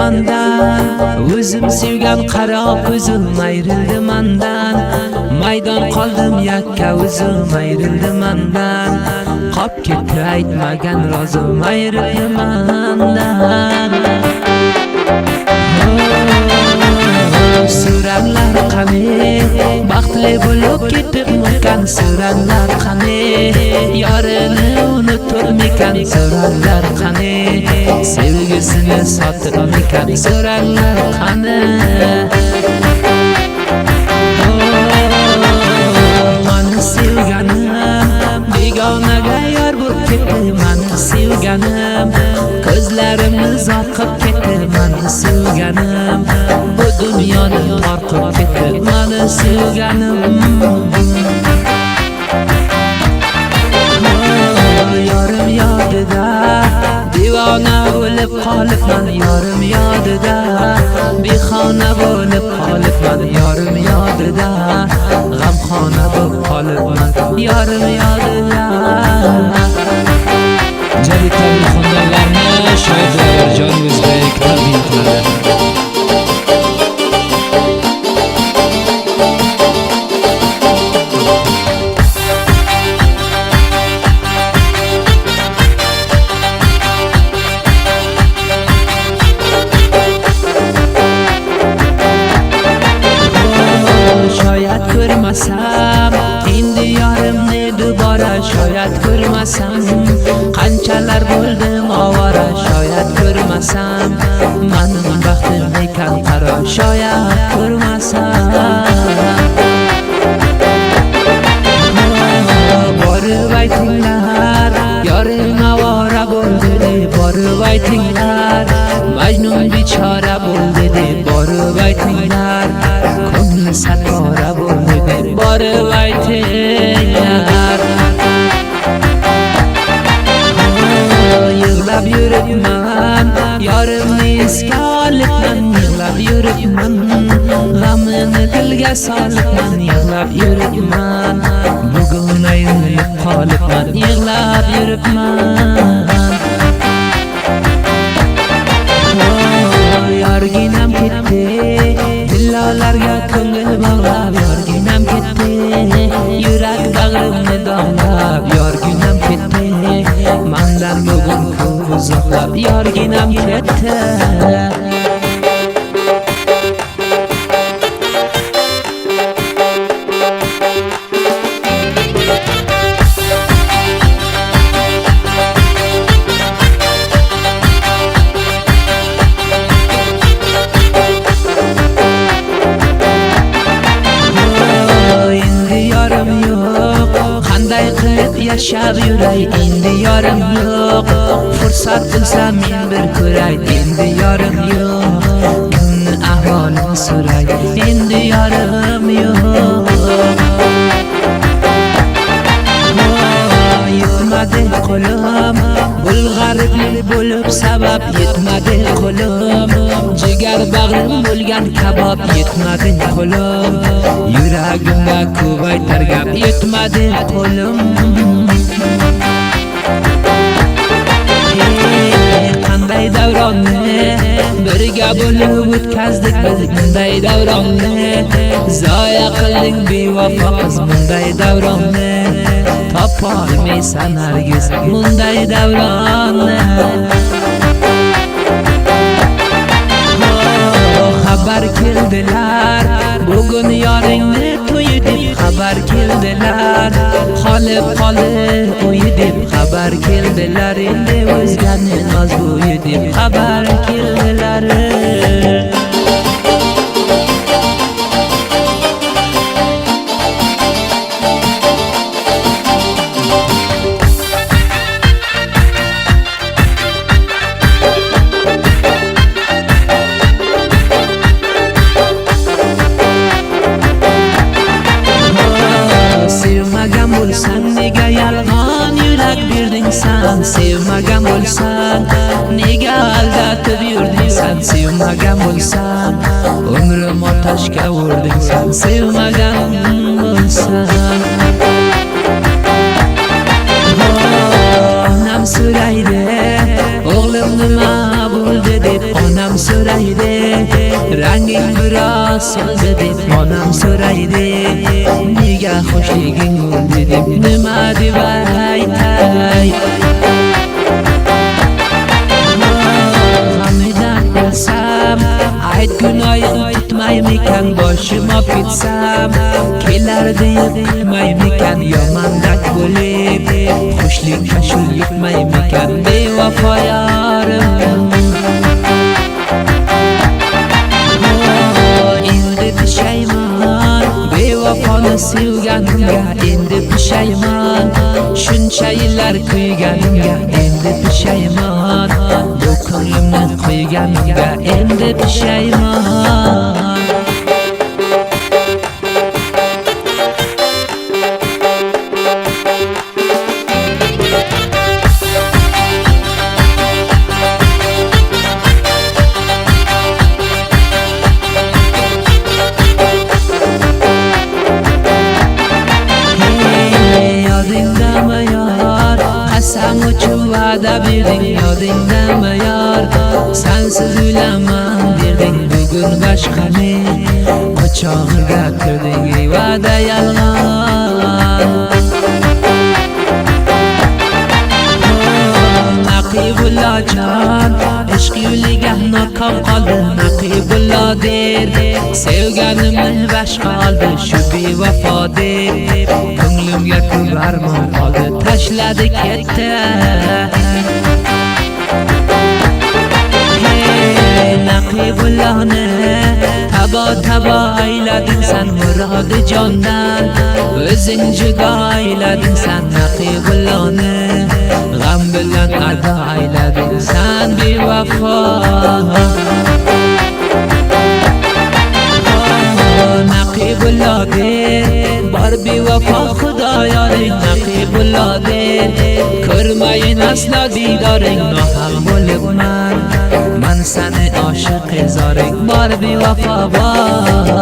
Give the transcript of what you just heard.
mandan, o'zim sevgan qaro ko'zim ayrildi mandan. Maydon qoldim yakka o'zim ayrildi mandan. Qop ketdi aytmagan rozim ayrildi mandan. Suranlar qani, baxtli bo'lib ketibmikan suranlar qani, yorini unutibmikan suranlar qani, sevgisini sotibmikan suranlar qani. Mani sevganim begonaga yor bo'lib ketdi, mani sevganim ko'zlarimni zoqib ketdi, mani sevganim bu dunyoni tortib ketdi, mani sevganim. Yorim yodida divona bo'lib qolibman, yorim yodida bexona bo'lib qolibman, yorim yodida g'amxona bo'lib qolibman, yorim yodida. Jadidlarning xonadonlarini shoir Jon O'zbek taqdim qiladi. Shoyat ko'rmasam endi yorimni dubora, shoyat ko'rmasam qanchalar bo'ldim ovora, shoyat ko'rmasam mening baxtim ekan qaro, shoyat ko'rmasam. Borib aytinglar yorim ovora bo'ldi deb, borib aytinglar Majnun bechora bo'ldi deb, borib aytinglar ko'ngli sakora bo'ldi deb, borib aytinglar. Yig'lab yuribman yorimni esga olibman, yig'lab yuribman g'amini dilga solibman, yig'lab yuribman bugun ayrilib qolibman, yig'lab yuribman. Yorginam ketdi dillolarga ko'ngil bog'lab, yorginam ketdi yurak bag'rimni dog'lab, yorginam ketdi mendan bugun ko'p uzoqlab, yorginam ketdi. Yashab yuray endi yorim yo'q, fursat bulsam men bir ko'ray endi yorim yo'q, kunni ahvolini so'ray endi yorim yo'q. Yetmadi qo'lim bulg'ariblik bo'lib sabab, yetmadi qo'lim jigar bag'rim bo'lgan kabob, yetmadi qo'lim yuragimga ko'baytar gap, yetmadi qo'lim. Qanday davronni birga bo'lib o'tkazdik biz, bunday davronni zoya qilding bevafo qiz, bunday davronni topolmaysan hargiz, bunday davronni. Xabar keldilar bugun yoringni to'yi deb, xabar keldilar qolib qoldi o'yi deb, xabar keldilar endi o'zganing noz bo'yi deb, xabar keldilar. Sevmagan bo'lsan nega yolg'on yurak berding san, sevmagan bo'lsan nega aldatib yurding san, sevmagan bo'lsan umrim otashga urding san, sevmagan bo'lsan. Onam so'raydi o'g'lim nima bo'ldi deb, onam so'raydi sildi deb onam so'raydi, nega xo'shliging o'ldi deb nima deb aytay. G'amidan o'lsam ayt gunoyim tutmaymikan, boshim olib ketsam kelar deb kutmaymikan, yomondak bo'lib xushlikka shul yetmaymikan bevafo yorim. Endi pushaymon bevafoni sevganimga, endi pushaymon shuncha yillar kuyganimga, endi pushaymon bu ko'nglimni qo'yganimga, endi pushaymon. Qasam uchun va'da berding, yodingdami yor? Sensiz o'laman derding, bugun boshqa men o'chog'iga kirding, va'da yolg'on. Naqibullo jon, ishq yo'liga noqom qoldi, Naqibullo der sevganimni boshqa oldi, shu bevafo deb ko'nglimga ko'p armon qoldi, tashladi ketdi. Naqibullohni tabo aylading san, murodi jondan o'zing judo aylading san. Naqibullohni g'am bilan ado aylading san bevafo. Naqibullo der bor bevafo xudoyoring, Naqibullo der ko'rmayin aslo didoring, nohaq bo'libman man sani oshiq ezoring, bor bevafo bor.